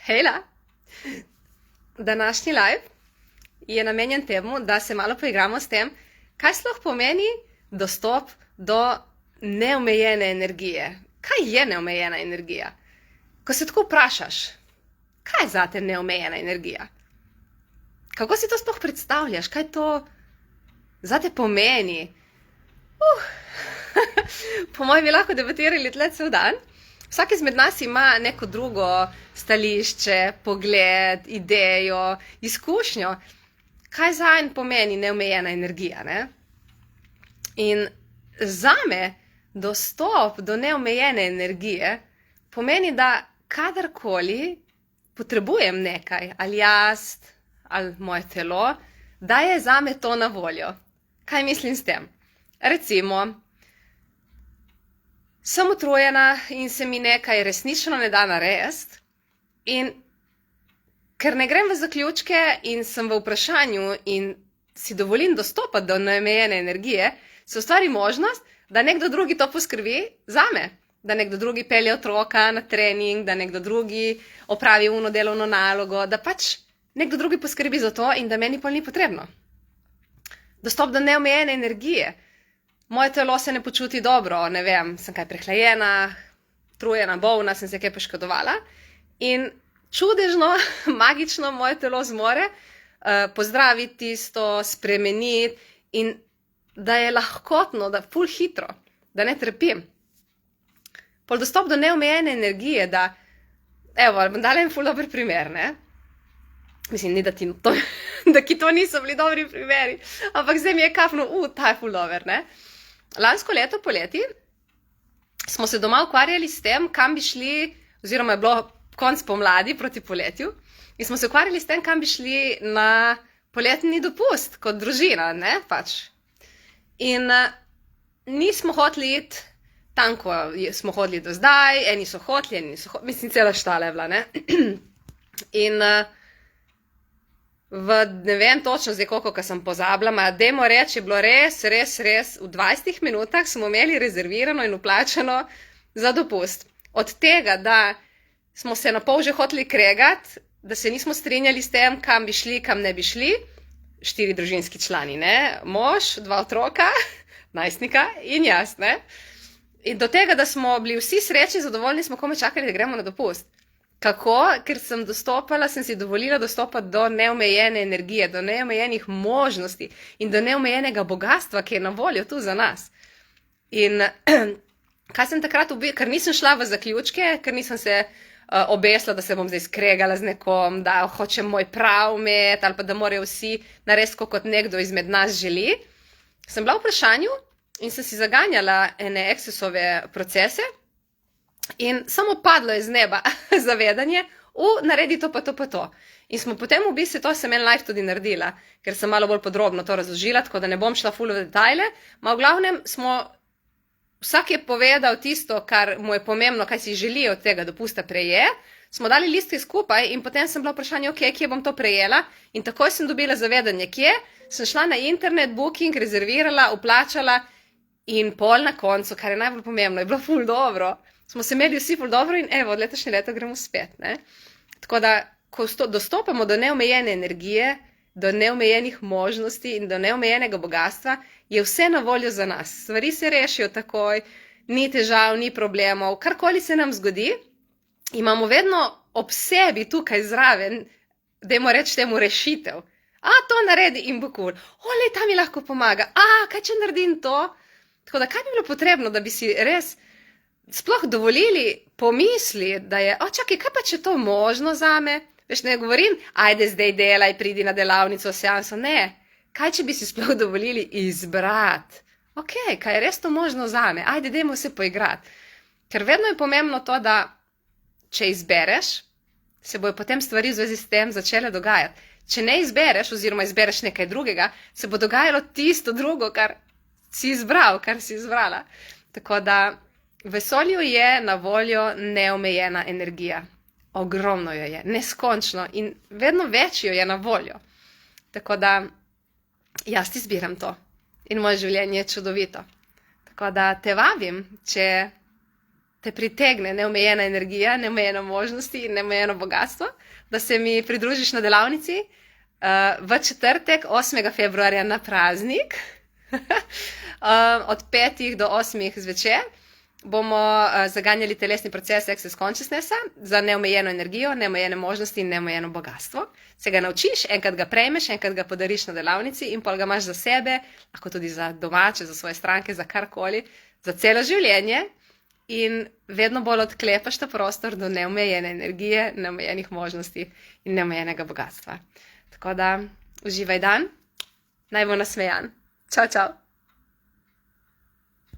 Hejla! Današnji live je namenjen temu, da se malo poigramo s tem, kaj sploh pomeni dostop do neomejene energije. Kaj je neomejena energija? Ko se tako vprašaš, kaj je zate neomejena energija? Kako si to sploh predstavljaš? Kaj to zate pomeni? Po mojem bi lahko debatirali tle cel dan. Vsak izmed nas ima neko drugo stališče, pogled, idejo, izkušnjo, kaj zanj pomeni neomejena energija, ne? In zame dostop do neomejene energije pomeni, da kadarkoli potrebujem nekaj, ali jaz, ali moje telo, da je zame to na voljo. Kaj mislim s tem? Recimo, sem utrujena in se mi nekaj resnično ne da narediti in ker ne grem v zaključke in sem v vprašanju in si dovolim dostopati do neomejene energije, se ustvari možnost, da nekdo drugi to poskrbi zame, da nekdo drugi pelje otroka na trening, da nekdo drugi opravi uno delovno nalogo, da pač nekdo drugi poskrbi za to in da meni pol ni potrebno. Dostop do neomejene energije. Moje telo se ne počuti dobro, ne vem, sem kaj prehlajena, trujena, bolna, sem se kaj poškodovala in čudežno, magično moje telo zmore pozdraviti tisto, spremeniti in da je lahkotno, da ful hitro, da ne trpim. Pol dostop do neomejene energije, da, evo, bom dala en ful dober primer, ne? Mislim, ni, da ki to niso bili dobri primeri, ampak zdaj mi je kafno, ta je ful dober, ne? Lansko leto poleti smo se doma ukvarjali s tem, kam bi šli, oziroma je bilo konc pomladi proti poletju, in smo se ukvarjali s tem, kam bi šli na poletni dopust, kot družina, ne, pač. In nismo hoteli iti tam, ko smo hodili do zdaj, eni so hoteli, eni niso hoteli, mislim, cela štala je bila, ne. In ne vem točno zdaj koliko, ko sem pozabila, dajmo reči, je bilo res, v 20 minutah smo imeli rezervirano in vplačano za dopust. Od tega, da smo se na pol že hoteli kregati, da se nismo strinjali s tem, kam bi šli, kam ne bi šli, 4 družinski člani, ne, mož, 2 otroka, najstnika in jaz, ne. In do tega, da smo bili vsi srečni, zadovoljni, smo komaj čakali, da gremo na dopust. Kako? Ker sem si dovolila dostopati do neomejene energije, do neomejenih možnosti in do neomejenega bogatstva, ki je na voljo tu za nas. In kaj sem takrat ker nisem šla v zaključke, ker nisem se obesila, da se bom zdaj skregala z nekom, da hočem moj prav imeti ali pa da morajo vsi narediti, kot nekdo izmed nas želi, sem bila v vprašanju in sem si zaganjala ene Accessove procese. In samo padlo je z neba zavedanje, naredi to pa to pa to. In smo potem v bistvu, to sem en live tudi naredila, ker sem malo bolj podrobno to razložila, tako da ne bom šla ful v detajle, v glavnem vsak je povedal tisto, kar mu je pomembno, kaj si želi od tega dopusta prejeti, smo dali listke skupaj in potem sem bila vprašanje, ok, kje bom to prejela in takoj sem dobila zavedanje, kje, sem šla na internet, booking, rezervirala, vplačala in pol na koncu, kar je najbolj pomembno, je bilo ful dobro. Smo se imeli vsi ful dobro in evo, od letošnje leto gremo spet, ne. Tako da, ko dostopamo do neomejene energije, do neomejenih možnosti in do neomejenega bogatstva, je vse na voljo za nas. Stvari se rešijo takoj, ni težav, ni problemov, karkoli se nam zgodi, imamo vedno ob sebi tukaj zraven, dajmo reči temu rešitev. To naredi in bo kul. Olej, ta mi lahko pomaga. Kaj če naredim to? Tako da, kaj bi bilo potrebno, da bi si res sploh dovolili pomisli, da je, čakaj, kaj pa če to možno zame? Veš, ne govorim, ajde zdaj delaj, pridi na delavnico, seanso, ne. Kaj če bi si sploh dovolili izbrati? Ok, kaj je res to možno zame? Ajde, dajmo se poigrati. Ker vedno je pomembno to, da če izbereš, se bojo potem stvari v zvezi s tem začele dogajati. Če ne izbereš, oziroma izbereš nekaj drugega, se bo dogajalo tisto drugo, kar si izbral, kar si izbrala. Tako da v vesolju je na voljo neomejena energija. Ogromno jo je, neskončno in vedno več jo je na voljo. Tako da jaz izbiram to in moje življenje je čudovito. Tako da te vabim, če te pritegne neomejena energija, neomejene možnosti in neomejeno bogatstvo, da se mi pridružiš na delavnici v četrtek, 8. februarja na praznik, od 5 do 8 zvečer. Bomo zaganjali telesni proces Access Consciousnessa za neomejeno energijo, neomejene možnosti in neomejeno bogatstvo. Se ga naučiš, enkrat ga prejmeš, enkrat ga podariš na delavnici in pol ga imaš za sebe, lahko tudi za domače, za svoje stranke, za karkoli, za celo življenje in vedno bolj odklepaš ta prostor do neomejene energije, neomejenih možnosti in neomejenega bogatstva. Tako da uživaj dan, naj bo nasmejan. Čau, čau!